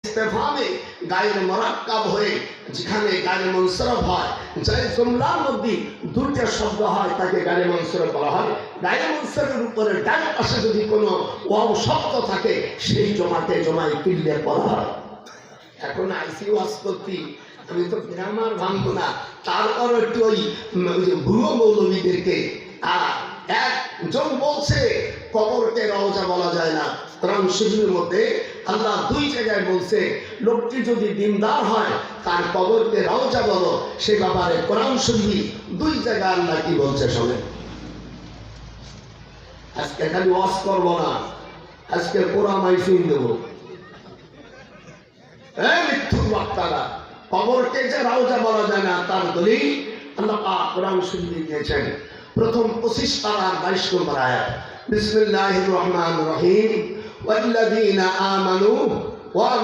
ইস্তেফামে গায়ের মুরাক্কাব হয়ে যেখানে গায়ের মুনসরফ হয়, যে জুমলার মধ্যে দুইটা শব্দ হয় তাকে গায়ের মুনসরফ বলা হয়। গায়ের মুনসরফের উপরে ডান পাশে যদি কোনো ওয়াও শব্দ থাকে সেই জমায় কিল্লে পড়া হয়। এখন আইসি ওয়াজ করতি, আমি তো গ্রামার ভাঙবো না, তারপর একটু ওই ভুয়ো মৌলবীদেরকে একজন বলছে কবরকে রওজা বলা যায় না। কোরআন শরীফের মধ্যে আল্লাহ দুই জায়গায় বলছে লোকটি যদি দিনদার হয় তার কবরকে রওজা বলো, সে ব্যাপারে কোরআন শরীফ দুই জায়গায় আল্লাহ কি বলছে শোনেন। আজকে খালি ওয়াজ করবো না, আজকে কোরআন মাইফিল দেবো। মৃত্যুর বক্তারা কবরকে যে রওজা বলা যায় না তার দলিল আল্লাহ পাক কোরআন শরীফে দিয়েছেন। প্রথম 25 পারার 22 নম্বর আয়াত, বিসমিল্লাহির রহমানির রহিম ওয়াল্লাযীনা আমানু ওয়া